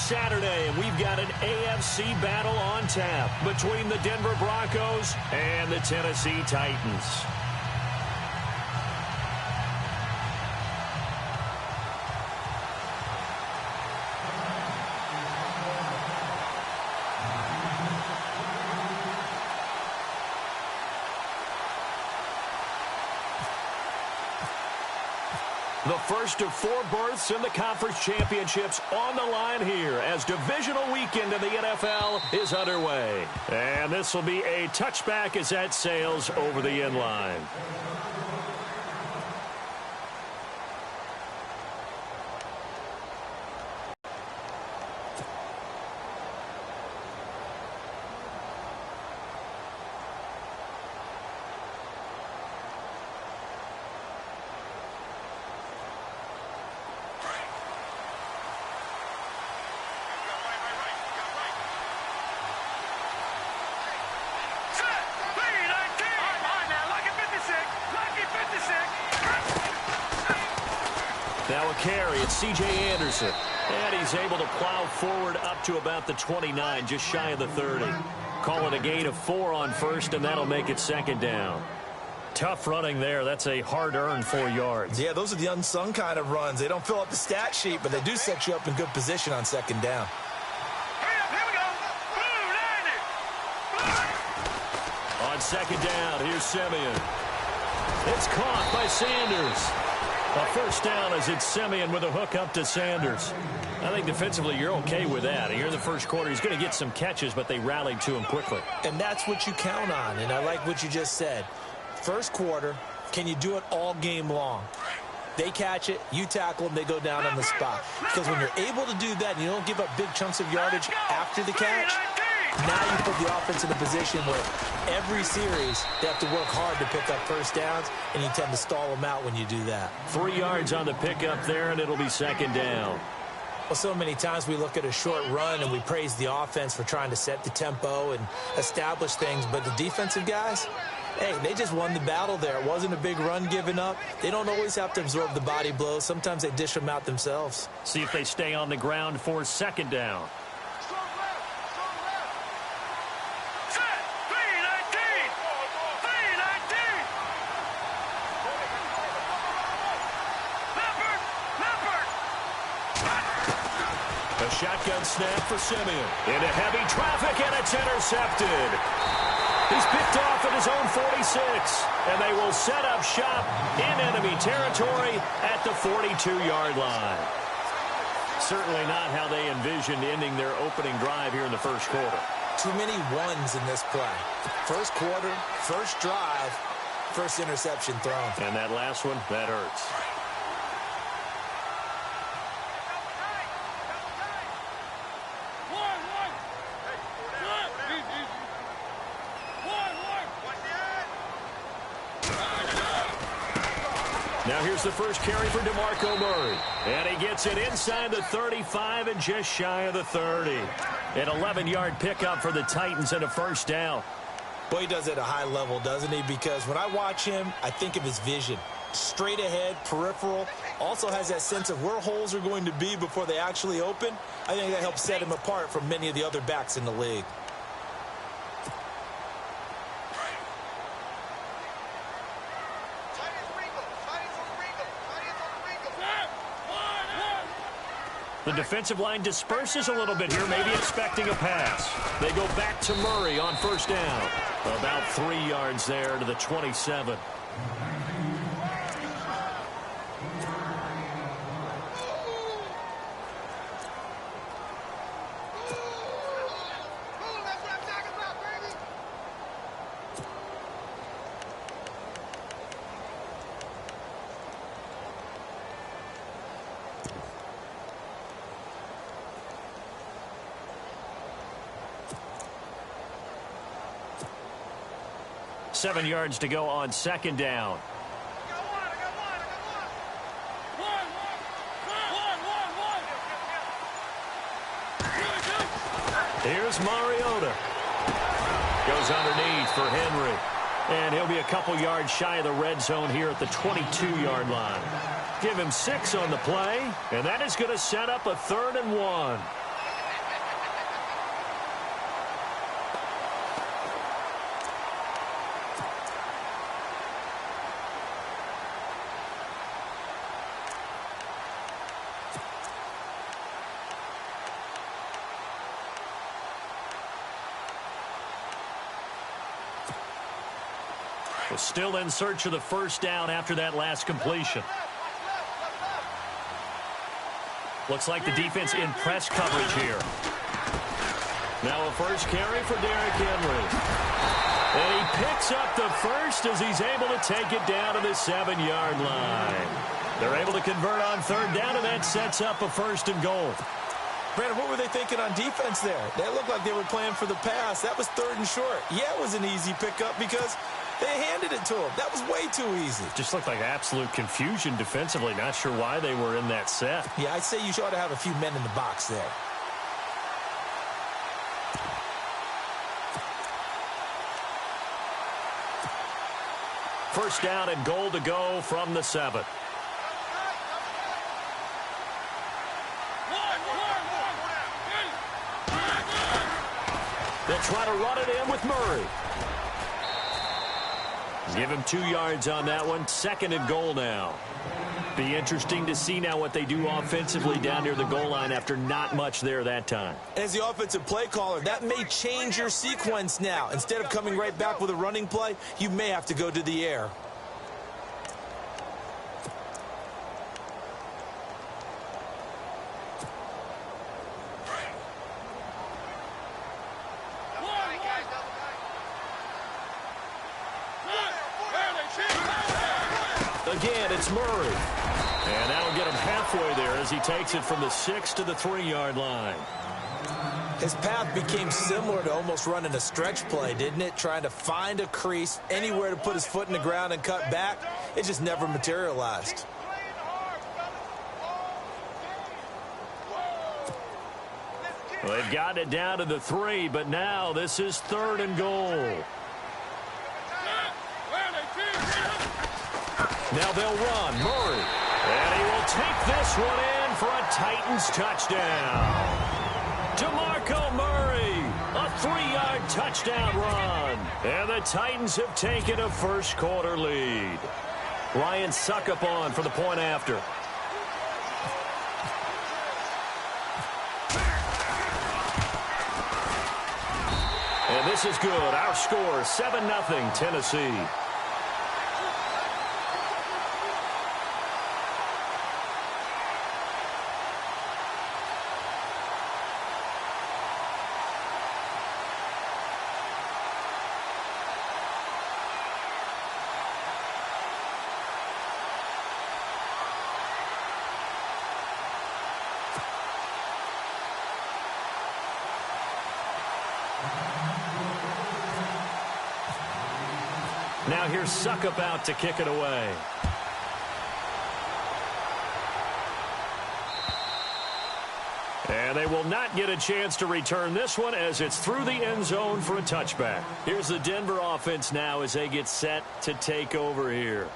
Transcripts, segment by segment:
Saturday, and we've got an AFC battle on tap between the Denver Broncos and the Tennessee Titans. The first of 4 berths in the conference championships on the line here as divisional weekend in the NFL is underway. And this will be a touchback as that sails over the end line. Now a carry, it's C.J. Anderson. And he's able to plow forward up to about the 29, just shy of the 30. Call it a gain of 4 on first, and that'll make it second down. Tough running there. That's a hard-earned 4 yards. Yeah, those are the unsung kind of runs. They don't fill up the stat sheet, but they do set you up in good position on second down. Here we go. On second down, here's Simeon. It's caught by Sanders. A first down as it's Simeon with a hook up to Sanders. I think defensively you're okay with that. Here in the first quarter, he's going to get some catches, but they rallied to him quickly. And that's what you count on, and I like what you just said. First quarter, can you do it all game long? They catch it, you tackle them, they go down on the spot. Because when you're able to do that and you don't give up big chunks of yardage after the catch, now you put the offense in a position where every series they have to work hard to pick up first downs, and you tend to stall them out when you do that. 3 yards on the pickup there, and it'll be second down. Well, so many times we look at a short run and we praise the offense for trying to set the tempo and establish things, but the defensive guys, hey, they just won the battle there. It wasn't a big run given up. They don't always have to absorb the body blows. Sometimes they dish them out themselves. See if they stay on the ground for second down. A shotgun snap for Simeon. Into heavy traffic, and it's intercepted. He's picked off at his own 46, and they will set up shop in enemy territory at the 42-yard line. Certainly not how they envisioned ending their opening drive here in the first quarter. Too many ones in this play. First quarter, first drive, first interception thrown. And that last one, that hurts. Now here's the first carry for DeMarco Murray. And he gets it inside the 35 and just shy of the 30. An 11-yard pickup for the Titans and a first down. Boy, he does it at a high level, doesn't he? Because when I watch him, I think of his vision. Straight ahead, peripheral. Also has that sense of where holes are going to be before they actually open. I think that helps set him apart from many of the other backs in the league. The defensive line disperses a little bit here, maybe expecting a pass. They go back to Murray on first down. About 3 yards there to the 27. Seven yards to go on second down. Here's Mariota. Goes underneath for Henry. And he'll be a couple yards shy of the red zone here at the 22-yard line. Give him 6 on the play, and that is going to set up a 3rd and 1. Well, still in search of the first down after that last completion. Looks like the defense in press coverage here. Now a first carry for Derrick Henry. And he picks up the first as he's able to take it down to the 7-yard line. They're able to convert on third down, and that sets up a first and goal. Brandon, what were they thinking on defense there? They looked like they were playing for the pass. That was third and short. Yeah, it was an easy pickup because they handed it to him. That was way too easy. Just looked like absolute confusion defensively. Not sure why they were in that set. Yeah, I'd say you ought to have a few men in the box there. First down and goal to go from the 7. They'll try to run it in with Murray. Give him 2 yards on that one. Second and goal now. Be interesting to see now what they do offensively down near the goal line after not much there that time. As the offensive play caller, that may change your sequence now. Instead of coming right back with a running play, you may have to go to the air. Again, it's Murray. And that'll get him halfway there as he takes it from the 6 to the 3-yard line. His path became similar to almost running a stretch play, didn't it? Trying to find a crease, anywhere to put his foot in the ground and cut back. It just never materialized. Well, they've gotten it down to the 3, but now this is third and goal. Now they'll run. Murray. And he will take this one in for a Titans touchdown. DeMarco Murray, a 3-yard touchdown run. And the Titans have taken a first-quarter lead. Ryan Suckup on for the point after. And this is good. Our score, 7-0 Tennessee. Now here's Suckup out to kick it away. And they will not get a chance to return this one as it's through the end zone for a touchback. Here's the Denver offense now as they get set to take over here.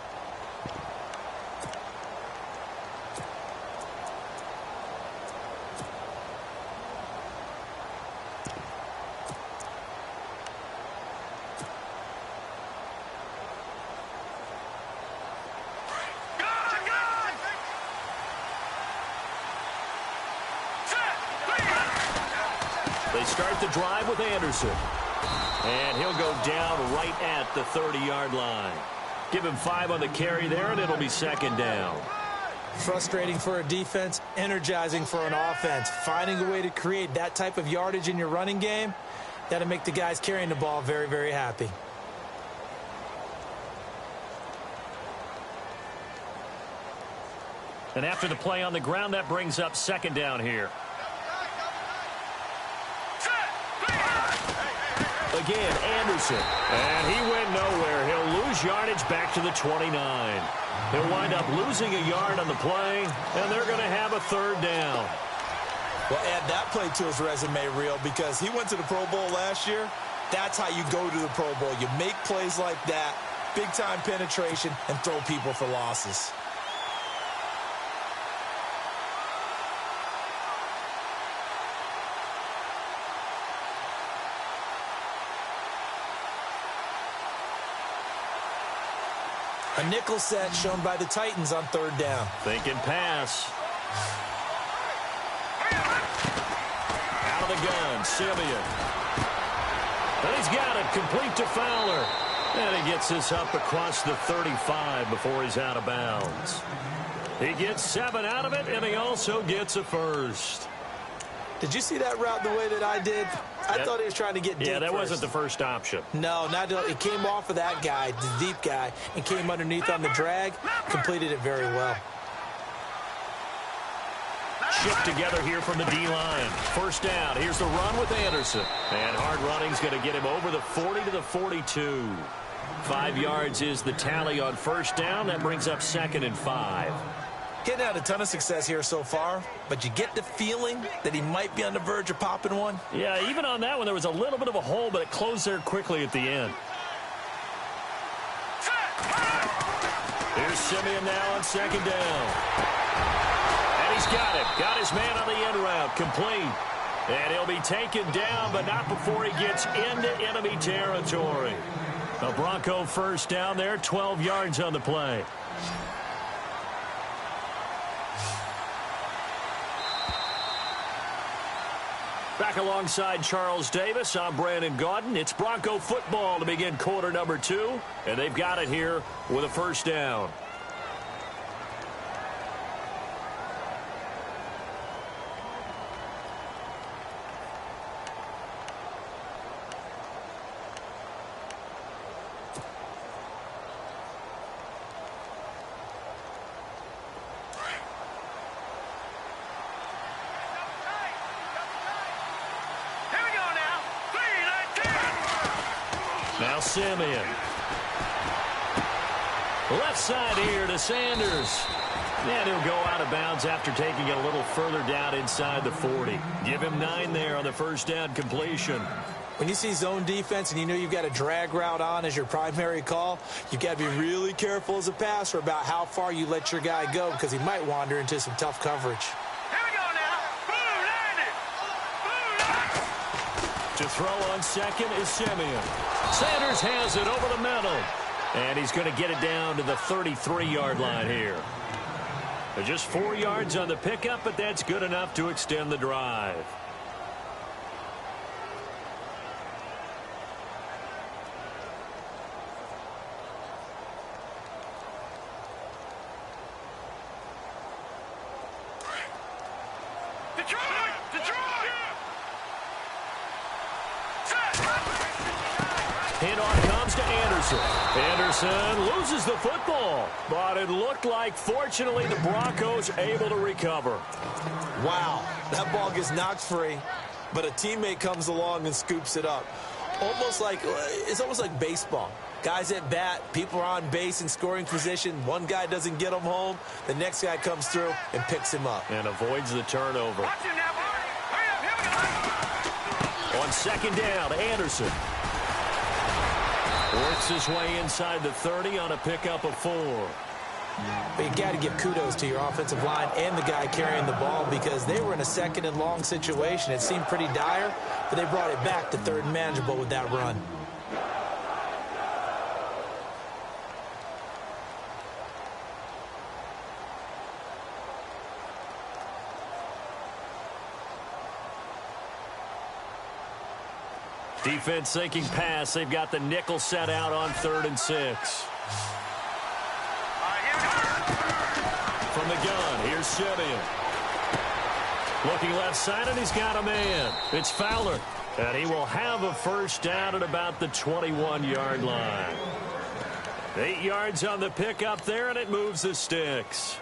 They start the drive with Anderson. And he'll go down right at the 30-yard line. Give him 5 on the carry there, and it'll be second down. Frustrating for a defense, energizing for an offense. Finding a way to create that type of yardage in your running game, that'll make the guys carrying the ball very, very happy. And after the play on the ground, that brings up second down here. Again, Anderson. And he went nowhere. He'll lose yardage back to the 29. He'll wind up losing a yard on the play, and they're going to have a third down. Well, add that play to his resume reel because he went to the Pro Bowl last year. That's how you go to the Pro Bowl. You make plays like that, big-time penetration, and throw people for losses. A nickel set shown by the Titans on third down. Thinking pass. Out of the gun, Simeon. And he's got it, complete to Fowler. And he gets this up across the 35 before he's out of bounds. He gets 7 out of it, and he also gets a first. Did you see that route the way that I did? I thought he was trying to get deep. Yeah, that wasn't the first option. No, it came off of that guy, the deep guy, and came underneath on the drag. Completed it very well. Shift together here from the D-line. First down. Here's the run with Anderson. And hard running's going to get him over the 40 to the 42. 5 yards is the tally on first down. That brings up 2nd and 5. Getting out a ton of success here so far, but you get the feeling that he might be on the verge of popping one. Yeah, even on that one, there was a little bit of a hole, but it closed there quickly at the end. Here's Simeon now on 2nd down. And he's got it. Got his man on the end route. Complete. And he'll be taken down, but not before he gets into enemy territory. A Bronco first down there, 12 yards on the play. Back alongside Charles Davis, I'm Brandon Gaudin. It's Bronco football to begin quarter number 2, and they've got it here with a first down. Now Simeon. Left side here to Sanders. And he'll go out of bounds after taking it a little further down inside the 40. Give him 9 there on the first down completion. When you see zone defense and you know you've got a drag route on as your primary call, you've got to be really careful as a passer about how far you let your guy go because he might wander into some tough coverage. To throw on second is Simeon. Sanders has it over the middle. And he's going to get it down to the 33-yard line here. Just 4 yards on the pickup, but that's good enough to extend the drive. Handoff comes to Anderson. Anderson loses the football, but it looked like, fortunately, the Broncos able to recover. Wow, that ball gets knocked free, but a teammate comes along and scoops it up. It's almost like baseball. Guys at bat, people are on base in scoring position. One guy doesn't get him home. The next guy comes through and picks him up. And avoids the turnover. On second down, Anderson works his way inside the 30 on a pickup of 4. But you got to give kudos to your offensive line and the guy carrying the ball because they were in a 2nd and long situation. It seemed pretty dire, but they brought it back to 3rd and manageable with that run. Defense thinking pass. They've got the nickel set out on 3rd and 6. From the gun, here's Simeon. Looking left side, and he's got a man. It's Fowler. And he will have a first down at about the 21-yard line. 8 yards on the pickup there, and it moves the sticks.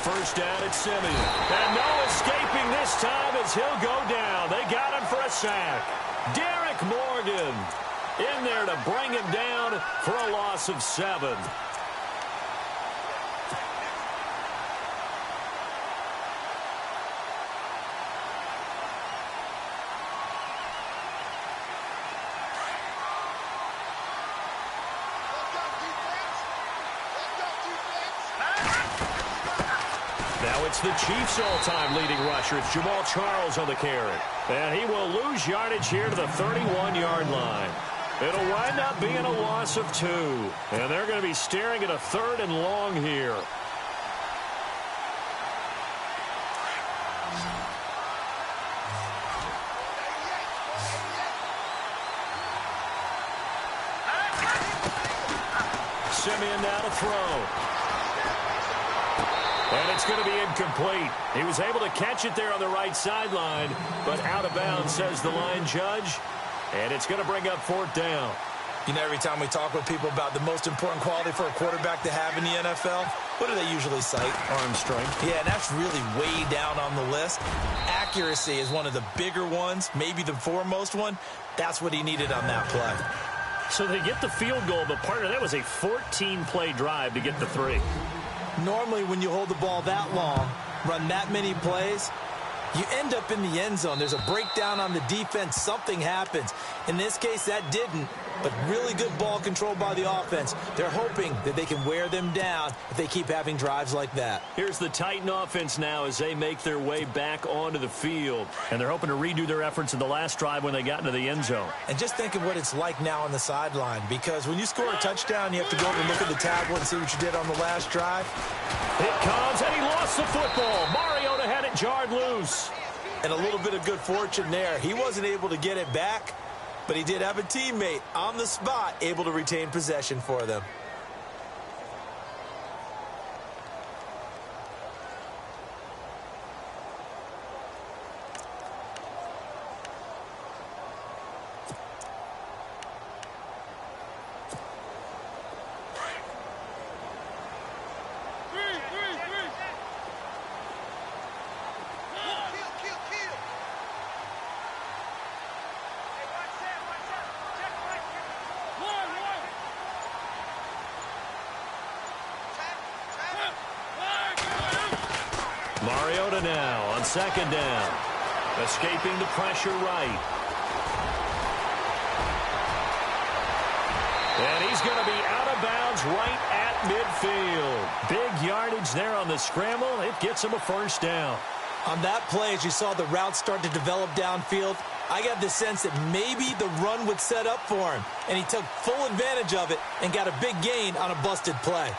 First down at Simeon. And no escaping this time as he'll go down. They got him for a sack. Derek Morgan in there to bring him down for a loss of 7. It's the Chiefs' all-time leading rusher. It's Jamal Charles on the carry. And he will lose yardage here to the 31-yard line. It'll wind up being a loss of 2. And they're going to be staring at a 3rd and long here. Simeon now to throw. And it's going to be incomplete. He was able to catch it there on the right sideline, but out of bounds, says the line judge. And it's going to bring up 4th down. You know, every time we talk with people about the most important quality for a quarterback to have in the NFL, what do they usually cite? Arm strength. Yeah, and that's really way down on the list. Accuracy is one of the bigger ones, maybe the foremost one. That's what he needed on that play. So they get the field goal, but part of that was a 14-play drive to get the 3. Normally, when you hold the ball that long, run that many plays, you end up in the end zone. There's a breakdown on the defense. Something happens. In this case, that didn't, but really good ball control by the offense. They're hoping that they can wear them down if they keep having drives like that. Here's the Titan offense now as they make their way back onto the field. And they're hoping to redo their efforts in the last drive when they got into the end zone. And just think of what it's like now on the sideline, because when you score a touchdown, you have to go over and look at the tablet and see what you did on the last drive. It comes, and he lost the football. Mariota had it jarred loose. And a little bit of good fortune there. He wasn't able to get it back, but he did have a teammate on the spot able to retain possession for them. Mariota now on 2nd down. Escaping the pressure right. And he's going to be out of bounds right at midfield. Big yardage there on the scramble. It gets him a 1st down. On that play, as you saw the route start to develop downfield, I got the sense that maybe the run would set up for him. And he took full advantage of it and got a big gain on a busted play.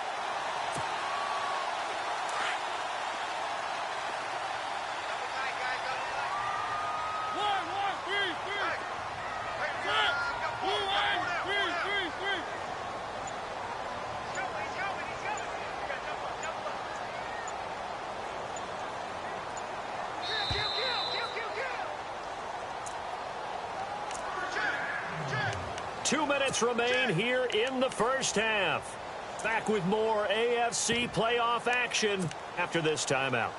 Remain here in the first half. Back with more AFC playoff action after this timeout.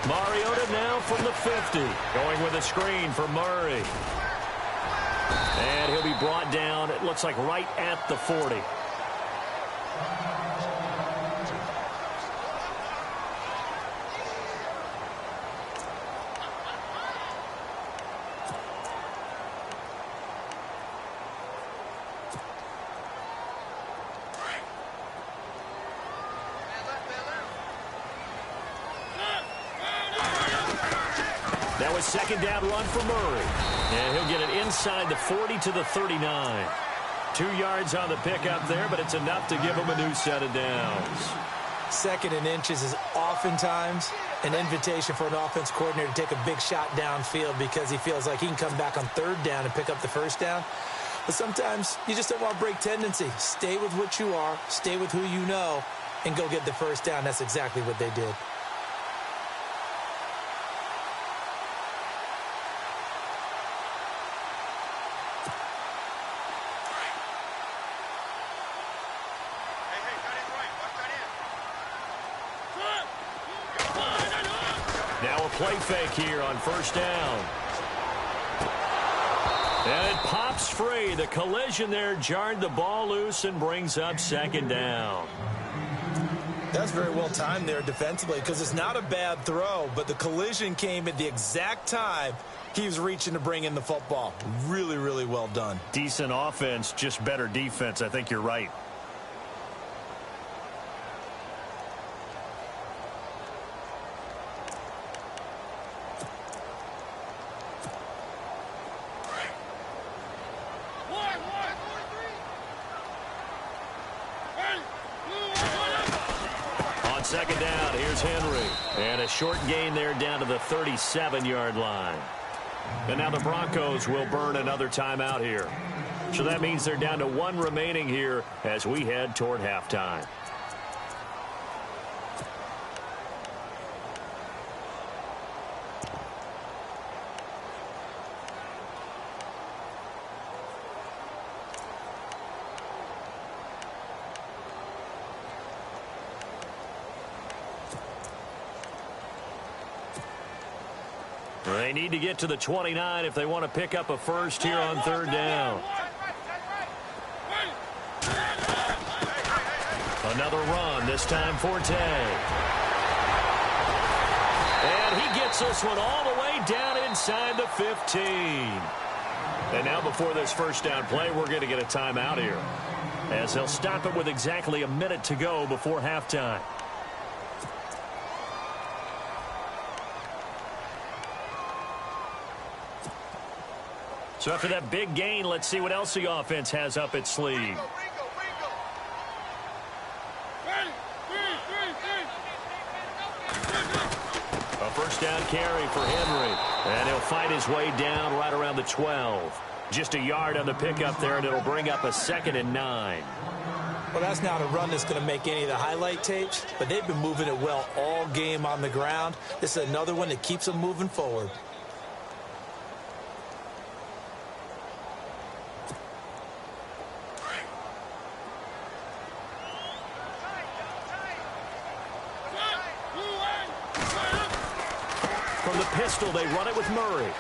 Mariota now from the 50, going with a screen for Murray. And he'll be brought down, it looks like right at the 40. Now a 2nd down run for Murray. And he'll get it inside the 40 to the 39. 2 yards on the pickup there, but it's enough to give him a new set of downs. 2nd and inches is oftentimes an invitation for an offense coordinator to take a big shot downfield because he feels like he can come back on 3rd down and pick up the 1st down. But sometimes you just don't want to break tendency. Stay with what you are, stay with who you know, and go get the 1st down. That's exactly what they did. Play fake here on 1st down. And it pops free. The collision there jarred the ball loose and brings up 2nd down. That's very well timed there defensively because it's not a bad throw, but the collision came at the exact time he was reaching to bring in the football. Really, really well done. Decent offense, just better defense. I think you're right. Second down, here's Henry. And a short gain there down to the 37-yard line. And now the Broncos will burn another timeout here. So that means they're down to one remaining here as we head toward halftime. They need to get to the 29 if they want to pick up a first here on third down. Another run, this time Forte. And he gets this one all the way down inside the 15. And now before this first down play, we're going to get a timeout here, as they'll stop it with exactly a minute to go before halftime. So after that big gain, let's see what else the offense has up its sleeve. A first down carry for Henry. And he'll fight his way down right around the 12. Just a yard on the pickup there, and it'll bring up a 2nd and 9. Well, that's not a run that's going to make any of the highlight tapes, but they've been moving it well all game on the ground. This is another one that keeps them moving forward. From the pistol, they run it with Murray.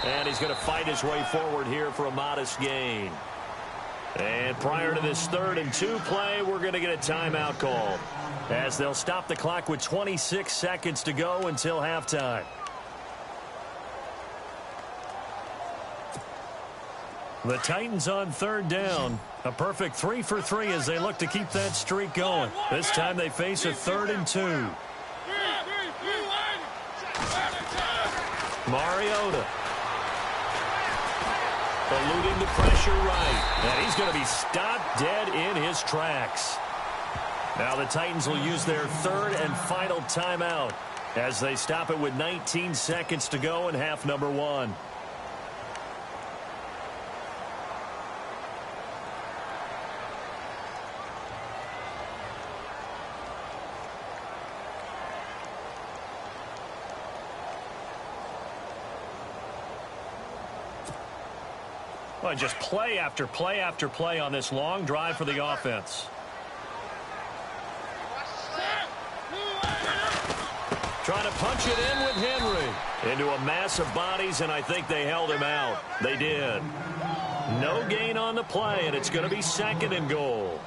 And he's going to fight his way forward here for a modest gain. And prior to this 3rd and 2 play, we're going to get a timeout call, as they'll stop the clock with 26 seconds to go until halftime. The Titans on 3rd down. A perfect 3 for 3 as they look to keep that streak going. This time they face a 3rd and 2. Mariota eluding the pressure right. And he's going to be stopped dead in his tracks. Now the Titans will use their 3rd and final timeout as they stop it with 19 seconds to go in half number 1. Well, just play after play after play on this long drive for the offense. Trying to punch it in with Henry. Into a mass of bodies, and I think they held him out. They did. No gain on the play, and it's going to be 2nd and goal.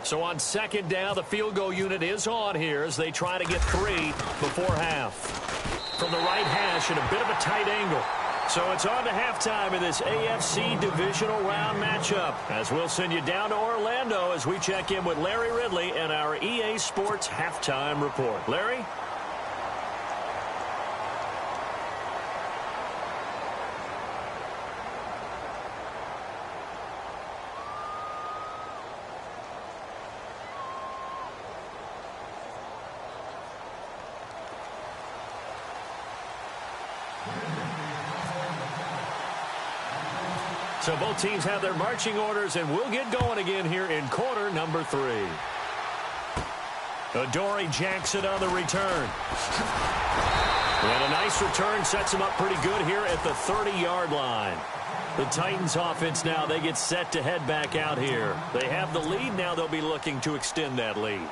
So on 2nd down, the field goal unit is on here as they try to get 3 before half. From the right hash at a bit of a tight angle. So it's on to halftime in this AFC divisional round matchup, as we'll send you down to Orlando as we check in with Larry Ridley and our EA Sports halftime report. Larry? So both teams have their marching orders, and we'll get going again here in quarter number 3. Adoree Jackson on the return. And a nice return sets him up pretty good here at the 30-yard line. The Titans offense now, they get set to head back out here. They have the lead. Now they'll be looking to extend that lead.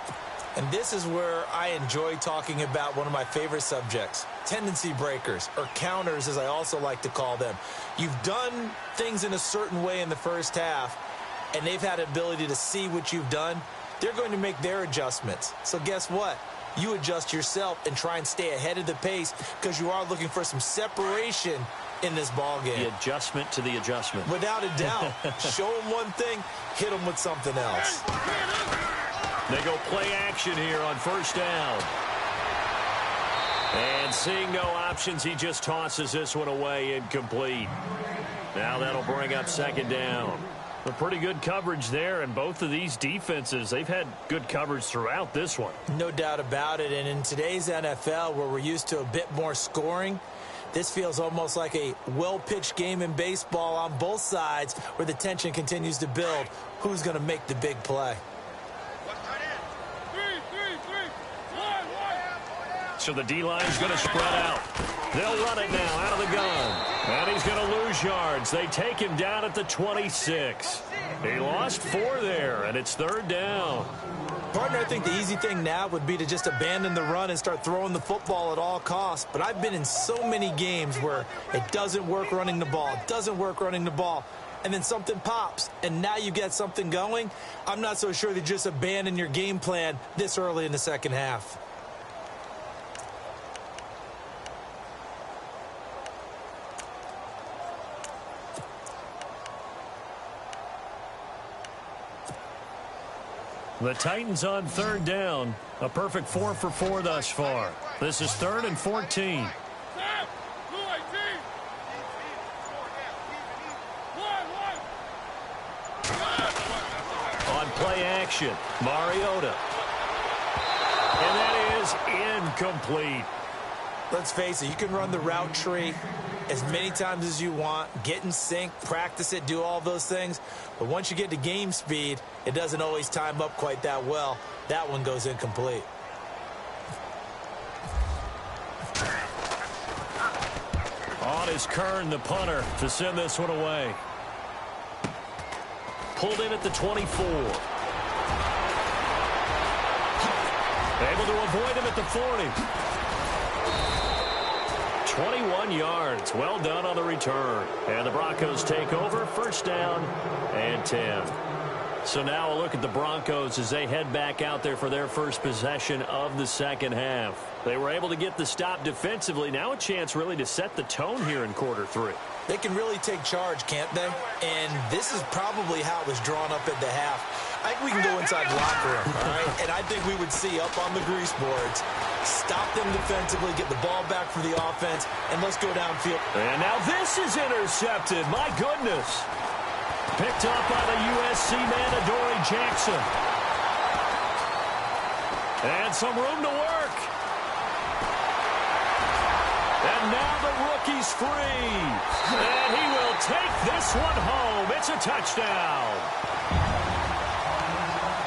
And this is where I enjoy talking about one of my favorite subjects, tendency breakers, or counters as I also like to call them. You've done things in a certain way in the first half, and they've had an ability to see what you've done. They're going to make their adjustments. So guess what? You adjust yourself and try and stay ahead of the pace because you are looking for some separation in this ball game. The adjustment to the adjustment. Without a doubt. Show them one thing, hit them with something else. They go play action here on first down. And seeing no options, he just tosses this one away, incomplete. Now that'll bring up second down. A pretty good coverage there, and both of these defenses, they've had good coverage throughout this one. No doubt about it, and in today's NFL, where we're used to a bit more scoring, this feels almost like a well-pitched game in baseball on both sides where the tension continues to build. Who's going to make the big play? So the D-line's going to spread out. They'll run it now out of the gun. And he's going to lose yards. They take him down at the 26. He lost 4 there, and it's third down. Partner, I think the easy thing now would be to just abandon the run and start throwing the football at all costs. But I've been in so many games where it doesn't work running the ball. It doesn't work running the ball. And then something pops, and now you get something going. I'm not so sure to just abandon your game plan this early in the second half. The Titans on third down. A perfect 4 for 4 thus far. This is 3rd and 14. On play action, Mariota. And that is incomplete. Let's face it, you can run the route tree as many times as you want, get in sync, practice it, do all those things. But once you get to game speed, it doesn't always time up quite that well. That one goes incomplete. On is Kern, the punter, to send this one away. Pulled in at the 24. Able to avoid him at the 40. 21 yards. Well done on the return. And the Broncos take over. First down and 10. So now a look at the Broncos as they head back out there for their first possession of the second half. They were able to get the stop defensively. Now a chance really to set the tone here in quarter 3. They can really take charge, can't they? And this is probably how it was drawn up at the half. I think we can go inside the locker room, all right? And I think we would see up on the grease boards, stop them defensively, get the ball back for the offense, and let's go downfield. And now this is intercepted. My goodness. Picked up by the USC man, Adoree Jackson. And some room to work. And now the rookie's free. And he will take this one home. It's a touchdown.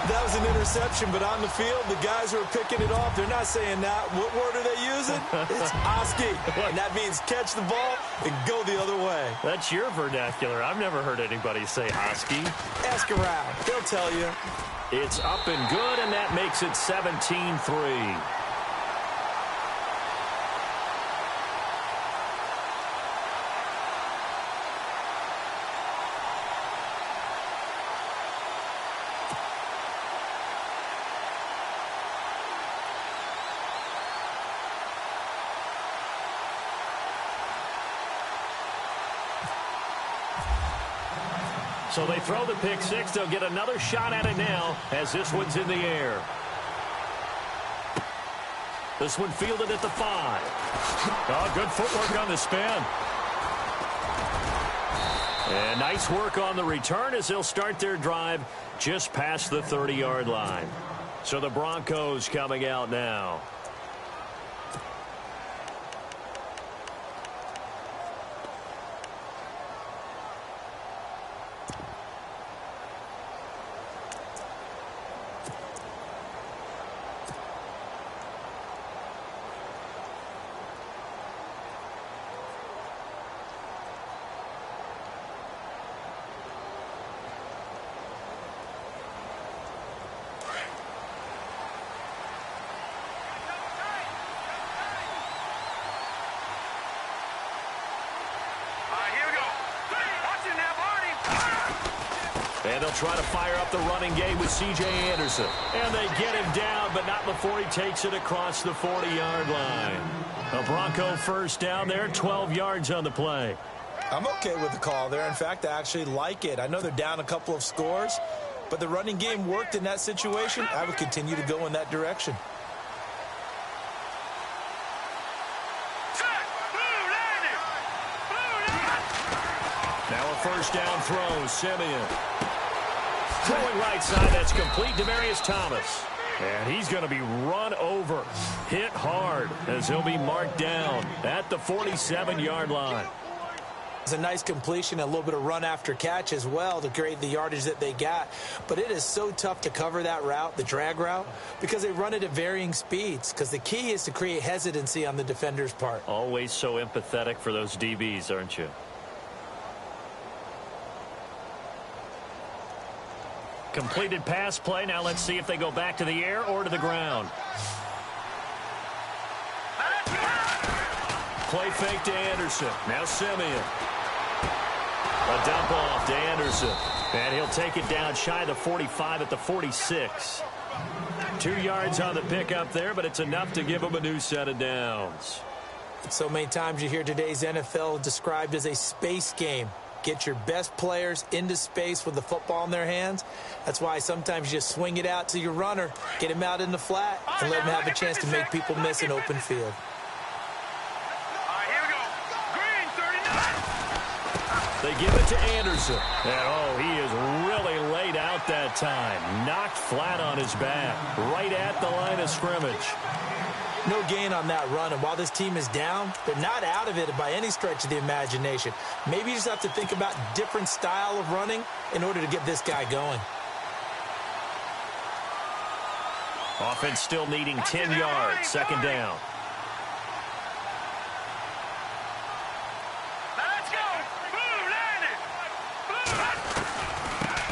That was an interception, but on the field, the guys who are picking it off, they're not saying that. What word are they using? It's Oski. And that means catch the ball and go the other way. That's your vernacular. I've never heard anybody say Oski. Ask around. They'll tell you. It's up and good, and that makes it 17-3. So they throw the pick six. They'll get another shot at it now as this one's in the air. This one fielded at the 5. Oh, good footwork on the spin. And nice work on the return as they'll start their drive just past the 30-yard line. So the Broncos coming out now. And they'll try to fire up the running game with C.J. Anderson. And they get him down, but not before he takes it across the 40-yard line. A Bronco first down there, 12 yards on the play. I'm okay with the call there. In fact, I actually like it. I know they're down a couple of scores, but the running game worked in that situation. I would continue to go in that direction. Now a first down throw, Simeon. Throwing right side, that's complete to Demarius Thomas. And he's going to be run over, hit hard, as he'll be marked down at the 47-yard line. It's a nice completion, a little bit of run after catch as well to create the yardage that they got. But it is so tough to cover that route, the drag route, because they run it at varying speeds. Because the key is to create hesitancy on the defender's part. Always so empathetic for those DBs, aren't you? Completed pass play. Now let's see if they go back to the air or to the ground. Play fake to Anderson. Now Simeon. A dump off to Anderson. And he'll take it down shy of the 45 at the 46. 2 yards on the pickup there, but it's enough to give him a new set of downs. So many times you hear today's NFL described as a space game. Get your best players into space with the football in their hands. That's why sometimes you just swing it out to your runner, get him out in the flat, and let him have a chance to make people miss an open field. They give it to Anderson. And, oh, he is really laid out that time. Knocked flat on his back, right at the line of scrimmage. No gain on that run, and while this team is down, they're not out of it by any stretch of the imagination. Maybe you just have to think about different style of running in order to get this guy going. Offense still needing 10 yards, second down.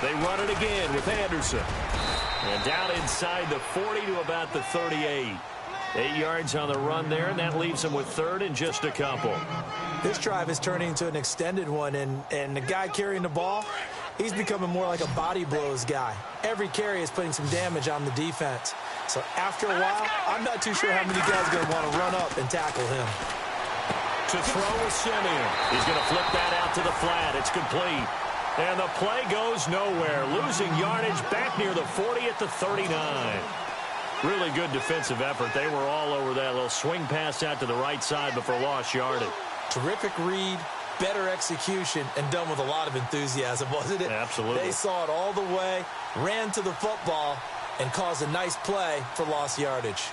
They run it again with Anderson. And down inside the 40 to about the 38. 8 yards on the run there, and that leaves them with third and just a couple. This drive is turning into an extended one, and the guy carrying the ball, he's becoming more like a body blows guy. Every carry is putting some damage on the defense. So after a while, I'm not too sure how many guys are going to want to run up and tackle him. To throw with Simeon. He's going to flip that out to the flat. It's complete. And the play goes nowhere. Losing yardage back near the 40 at the 39. Really good defensive effort. They were all over that little swing pass out to the right side before lost yardage. Terrific read, better execution, and done with a lot of enthusiasm, wasn't it? Absolutely. They saw it all the way, ran to the football, and caused a nice play for lost yardage.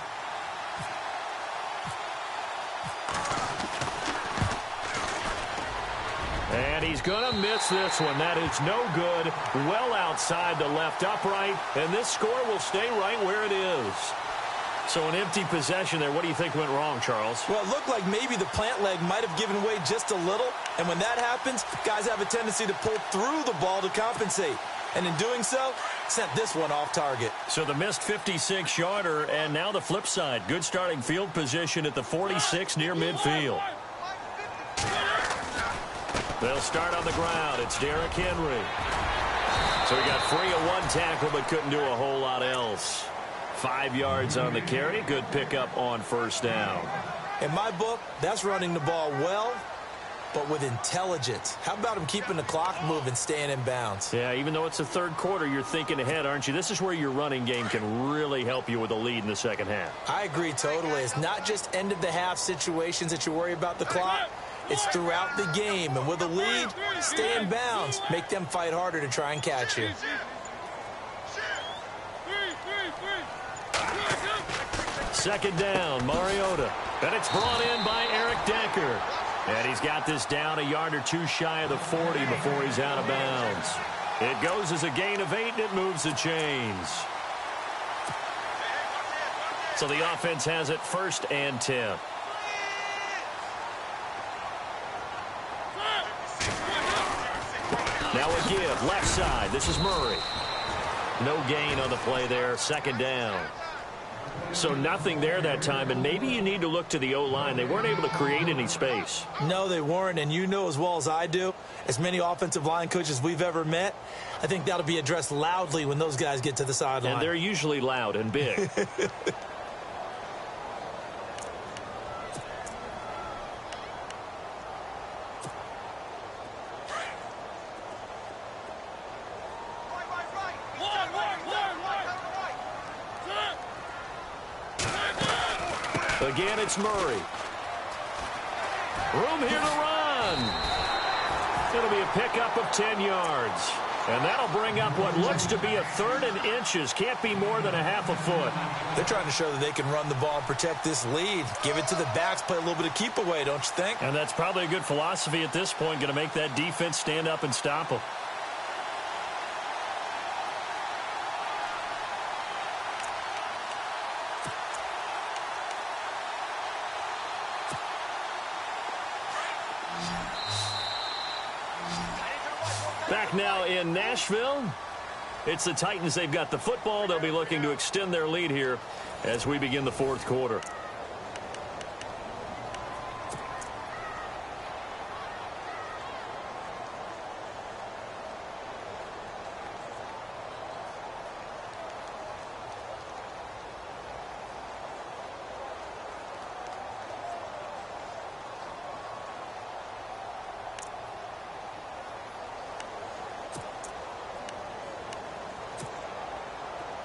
And he's going to miss this one. That is no good. Well outside the left upright. And this score will stay right where it is. So an empty possession there. What do you think went wrong, Charles? Well, it looked like maybe the plant leg might have given way just a little. And when that happens, guys have a tendency to pull through the ball to compensate. And in doing so, sent this one off target. So the missed 56-yarder, and now the flip side. Good starting field position at the 46 near midfield. They'll start on the ground. It's Derrick Henry. So he got free of one tackle but couldn't do a whole lot else. 5 yards on the carry. Good pickup on first down. In my book, that's running the ball well, but with intelligence. How about him keeping the clock moving, staying in bounds? Yeah, even though it's the third quarter, you're thinking ahead, aren't you? This is where your running game can really help you with a lead in the second half. I agree totally. It's not just end-of-the-half situations that you worry about the clock. It's throughout the game. And with a lead, stay in bounds. Make them fight harder to try and catch you. Second down, Mariota. And it's brought in by Eric Decker. And he's got this down a yard or two shy of the 40 before he's out of bounds. It goes as a gain of 8, and it moves the chains. So the offense has it first and 10. Now a give, left side. This is Murray. No gain on the play there, second down. So nothing there that time, and maybe you need to look to the O-line. They weren't able to create any space. No, they weren't, and you know as well as I do, as many offensive line coaches we've ever met, I think that'll be addressed loudly when those guys get to the sideline. And they're usually loud and big. Again, it's Murray. Room here to run. It'll be a pickup of 10 yards. And that'll bring up what looks to be a 3rd and inches. Can't be more than a half a foot. They're trying to show that they can run the ball and protect this lead. Give it to the backs, play a little bit of keep away, don't you think? And that's probably a good philosophy at this point. Going to make that defense stand up and stop them. Back now in Nashville. It's the Titans. They've got the football. They'll be looking to extend their lead here as we begin the 4th quarter.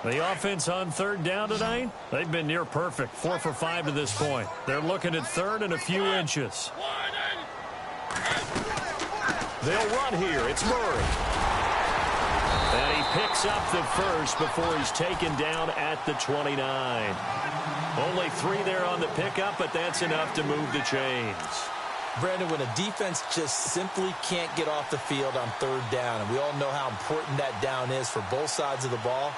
The offense on 3rd down tonight, they've been near perfect, 4 for 5 to this point. They're looking at 3rd and a few inches. They'll run here. It's Murray. And he picks up the first before he's taken down at the 29. Only 3 there on the pickup, but that's enough to move the chains. Brandon, when a defense just simply can't get off the field on 3rd down, and we all know how important that down is for both sides of the ball,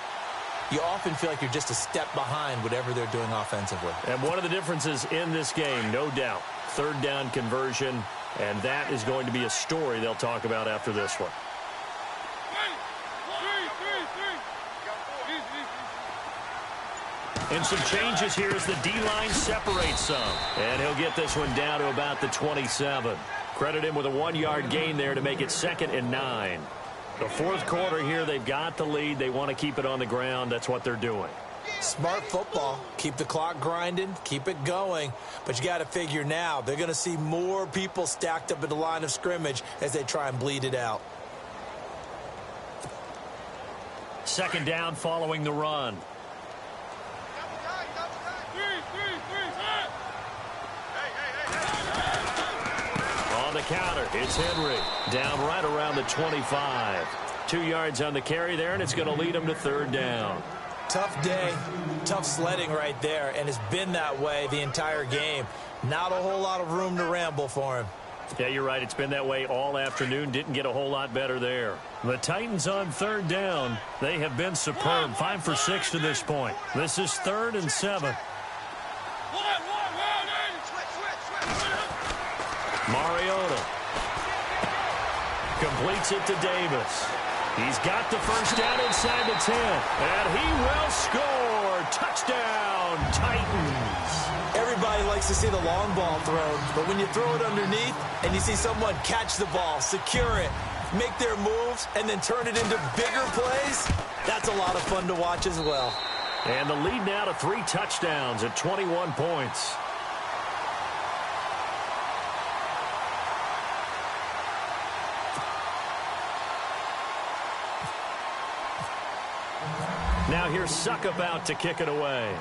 you often feel like you're just a step behind whatever they're doing offensively. And one of the differences in this game, no doubt, 3rd down conversion, and that is going to be a story they'll talk about after this one. And some changes here as the D-line separates some. And he'll get this one down to about the 27. Credit him with a 1-yard gain there to make it 2nd and 9. The 4th quarter here, they've got the lead. They want to keep it on the ground. That's what they're doing. Smart football. Keep the clock grinding. Keep it going. But you got to figure now, they're going to see more people stacked up at the line of scrimmage as they try and bleed it out. 2nd down following the run. On the counter, it's Henry. Down right around the 25. 2 yards on the carry there, and it's going to lead him to 3rd down. Tough day, tough sledding right there, and it's been that way the entire game. Not a whole lot of room to ramble for him. Yeah, you're right. It's been that way all afternoon. Didn't get a whole lot better there. The Titans on 3rd down. They have been superb. 5 for 6 to this point. This is 3rd and 7. Mariota completes it to Davis. He's got the first down inside the 10. And he will score. Touchdown, Titans. Everybody likes to see the long ball thrown, but when you throw it underneath and you see someone catch the ball, secure it, make their moves, and then turn it into bigger plays, that's a lot of fun to watch as well. And the lead now to 3 touchdowns at 21 points. Now here's Suckup out to kick it away.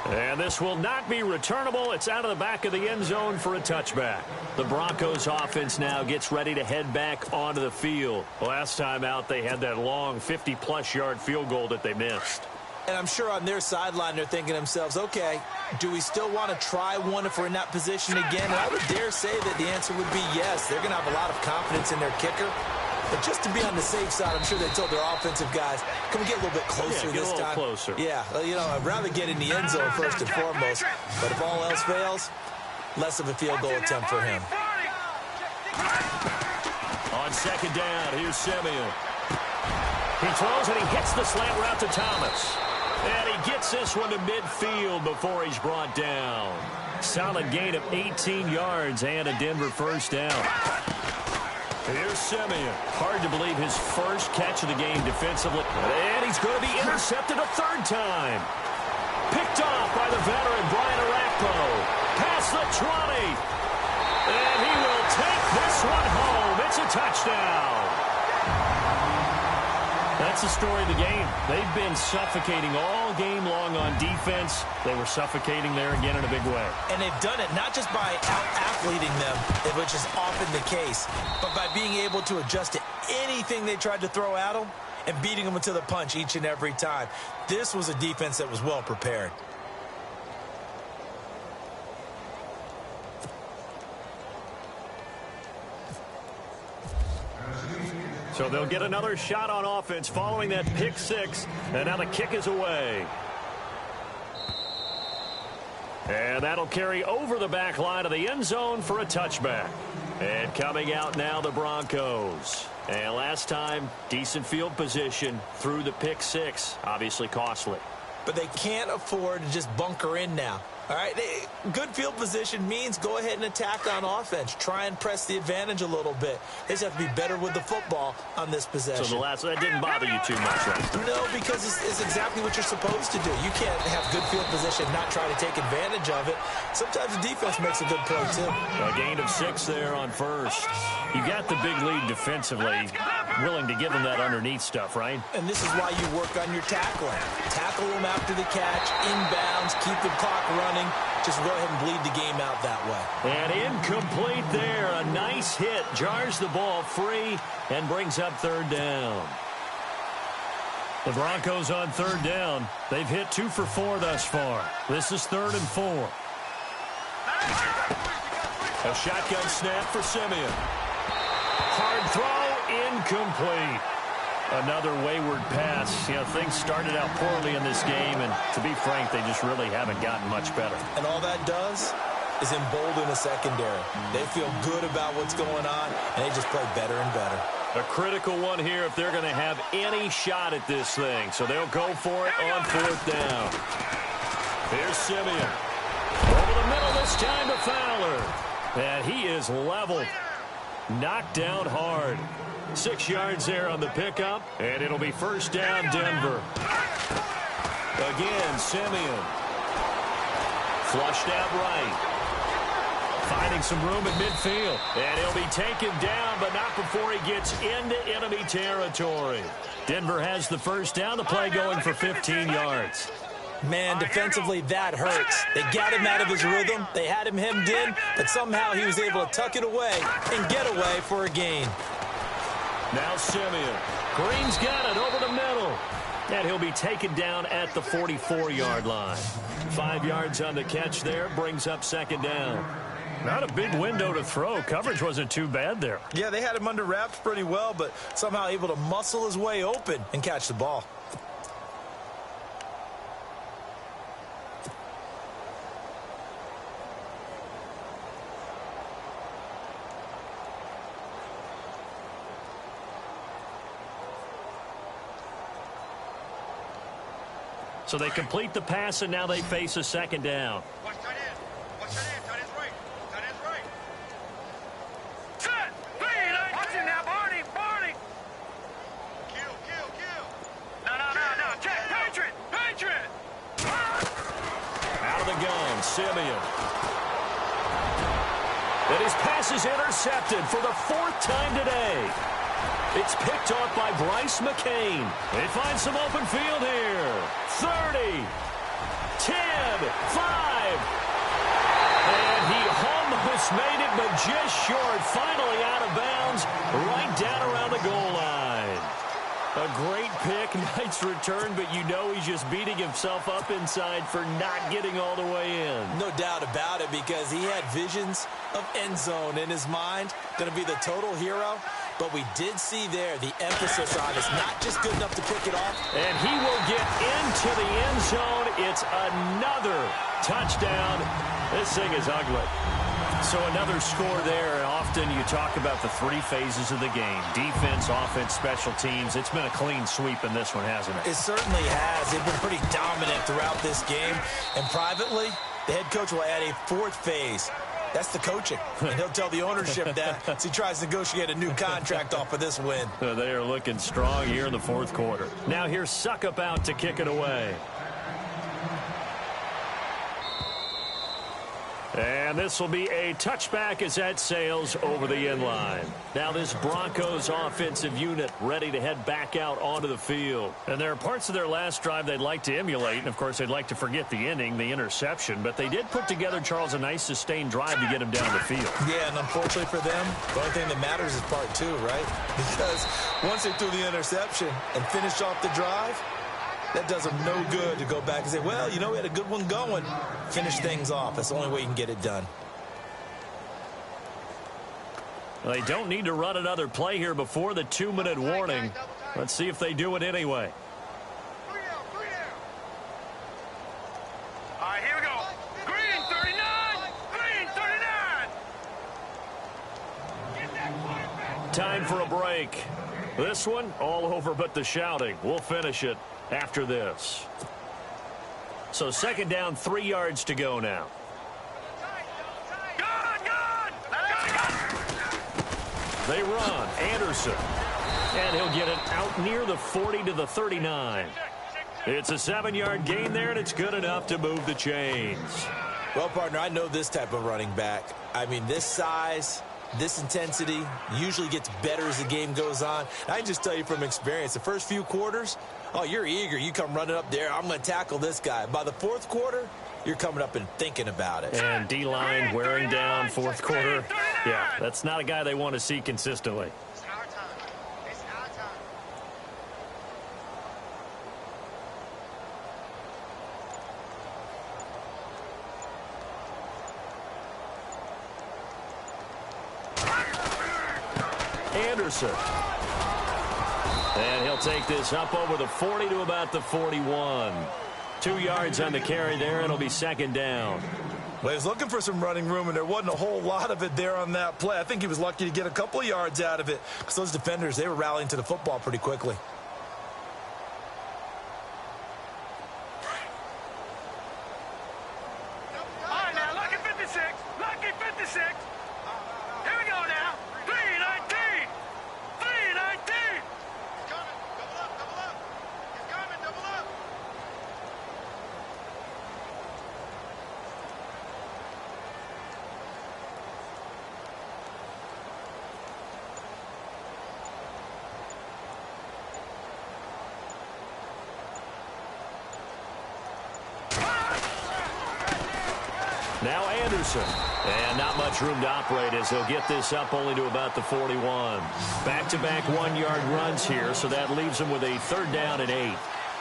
And this will not be returnable. It's out of the back of the end zone for a touchback. The Broncos offense now gets ready to head back onto the field. Last time out, they had that long 50-plus yard field goal that they missed. And I'm sure on their sideline they're thinking to themselves, okay, do we still want to try one if we're in that position again? And I would dare say that the answer would be yes. They're going to have a lot of confidence in their kicker. But just to be on the safe side, I'm sure they told their offensive guys, can we get a little bit closer this time? Closer. Yeah, you know, I'd rather get in the end zone first and foremost. But if all else fails, less of a field goal attempt for him. On 2nd down, here's Simeon. He throws and he hits the slant route to Thomas. And he gets this one to midfield before he's brought down. Solid gain of 18 yards and a Denver first down. Here's Simeon. Hard to believe his first catch of the game defensively. And he's going to be intercepted a third time. Picked off by the veteran Brian Arakpo. Past the 20. And he will take this one home. It's a touchdown. That's the story of the game. They've been suffocating all game long on defense. They were suffocating there again in a big way. And they've done it not just by out-athleting them, which is often the case, but by being able to adjust to anything they tried to throw at them and beating them to the punch each and every time. This was a defense that was well prepared. So they'll get another shot on offense following that pick six. And now the kick is away. And that'll carry over the back line of the end zone for a touchback. And coming out now, the Broncos. And last time, decent field position through the pick six. Obviously costly. But they can't afford to just bunker in now. All right, good field position means go ahead and attack on offense. Try and press the advantage a little bit. They just have to be better with the football on this possession. So that didn't bother you too much, right? No, because it's exactly what you're supposed to do. You can't have good field position and not try to take advantage of it. Sometimes the defense makes a good play, too. A gain of 6 there on first. You got the big lead defensively, willing to give them that underneath stuff, right? And this is why you work on your tackling. Tackle them after the catch, inbounds, keep the clock running. Just go ahead and bleed the game out that way. And incomplete there. A nice hit. Jars the ball free and brings up third down. The Broncos on third down. They've hit 2 for 4 thus far. This is 3rd and 4. A shotgun snap for Simeon. Hard throw. Incomplete. Another wayward pass. You know, things started out poorly in this game, and to be frank, they just really haven't gotten much better. And all that does is embolden the secondary. They feel good about what's going on, and they just play better and better. A critical one here if they're going to have any shot at this thing. So they'll go for it on 4th down. Here's Simeon. Over the middle this time to Fowler. And he is leveled. Knocked down hard. 6 yards there on the pickup, and it'll be first down, Denver. Again, Simeon. Flushed out right. Finding some room in midfield. And he'll be taken down, but not before he gets into enemy territory. Denver has the first down, the play going for 15 yards. Man, defensively, that hurts. They got him out of his rhythm. They had him hemmed in, but somehow he was able to tuck it away and get away for a gain. Now Simeon. Green's got it over the middle. And he'll be taken down at the 44-yard line. 5 yards on the catch there. Brings up 2nd down. Not a big window to throw. Coverage wasn't too bad there. Yeah, they had him under wraps pretty well, but somehow able to muscle his way open and catch the ball. So they complete the pass, and now they face a 2nd down. Watch tight end. Watch tight end. Tight end's right. Tight end's right. Set. Watch him now, Barney. Barney. Kill. No. Check. Patriot. Out of the gun, Simeon. And his pass is intercepted for the 4th time today. It's picked off by Bryce McCain. They find some open field here. 30, 10, 5. And he almost made it, but just short. Finally out of bounds, right down around the goal line. A great pick, nice return, but you know he's just beating himself up inside for not getting all the way in. No doubt about it, because he had visions of end zone in his mind. Going to be the total hero. But we did see there the emphasis on it's not just good enough to pick it off. And he will get into the end zone. It's another touchdown. This thing is ugly. So another score there, and often you talk about the three phases of the game. Defense, offense, special teams. It's been a clean sweep in this one, hasn't it? It certainly has. They've been pretty dominant throughout this game. And privately, the head coach will add a fourth phase. That's the coaching. And he'll tell the ownership that as he tries to negotiate a new contract off of this win. They are looking strong here in the fourth quarter. Now here's Suckup out to kick it away. And this will be a touchback as that sails over the end line. Now this Broncos offensive unit ready to head back out onto the field. And there are parts of their last drive they'd like to emulate. And, of course, they'd like to forget the inning, the interception. But they did put together, Charles, a nice sustained drive to get him down the field. Yeah, and unfortunately for them, the only thing that matters is part two, right? Because once they threw the interception and finished off the drive, that does them no good to go back and say, well, you know, we had a good one going. Finish things off. That's the only way you can get it done. Well, they don't need to run another play here before the 2-minute warning. Let's see if they do it anyway. All right, here we go. Green 39. Green 39. Time for a break. This one all over but the shouting. We'll finish it after this. So second down, 3 yards to go now. They run. Anderson. And he'll get it out near the 40 to the 39. It's a 7-yard gain there, and it's good enough to move the chains. Well, partner, I know this type of running back. I mean, this size, this intensity usually gets better as the game goes on. I can just tell you from experience, the first few quarters, oh, you're eager. You come running up there. I'm going to tackle this guy. By the fourth quarter, you're coming up and thinking about it. And D-line wearing down fourth quarter. Yeah, that's not a guy they want to see consistently. It's our time. It's our time. Anderson. And he'll take this up over the 40 to about the 41. 2 yards on the carry there, and it'll be second down. Well, he was looking for some running room, and there wasn't a whole lot of it there on that play. I think he was lucky to get a couple of yards out of it because those defenders, they were rallying to the football pretty quickly. All right, now, lucky 56. Lucky 56. Here we go now. 319. 319. He's coming. Double up, double up. He's coming, double up. Now Anderson. And not much room to operate as he'll get this up only to about the 41. Back-to-back 1-yard runs here, so that leaves them with a third down and 8.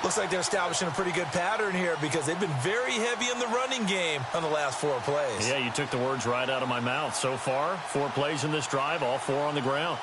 Looks like they're establishing a pretty good pattern here because they've been very heavy in the running game on the last 4 plays. Yeah, you took the words right out of my mouth. So far, 4 plays in this drive, all 4 on the ground.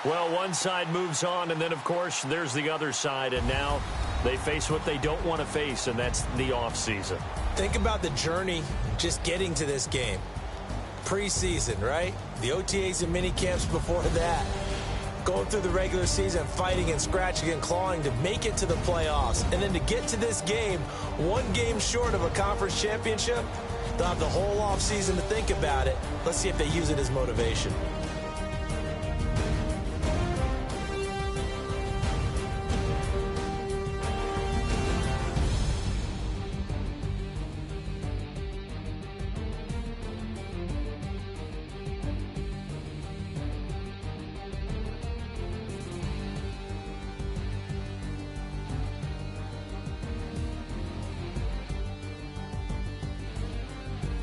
Well, one side moves on, and then, of course, there's the other side, and now they face what they don't want to face, and that's the offseason. Think about the journey just getting to this game. Preseason, right? The OTAs and mini camps before that. Going through the regular season, fighting and scratching and clawing to make it to the playoffs. And then to get to this game, 1 game short of a conference championship, they'll have the whole offseason to think about it. Let's see if they use it as motivation.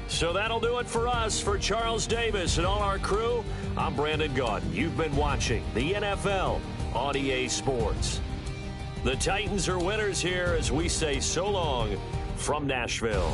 So that'll do it for us. For Charles Davis and all our crew, I'm Brandon Gaudin. You've been watching the NFL on EA Sports. The Titans are winners here as we say so long from Nashville.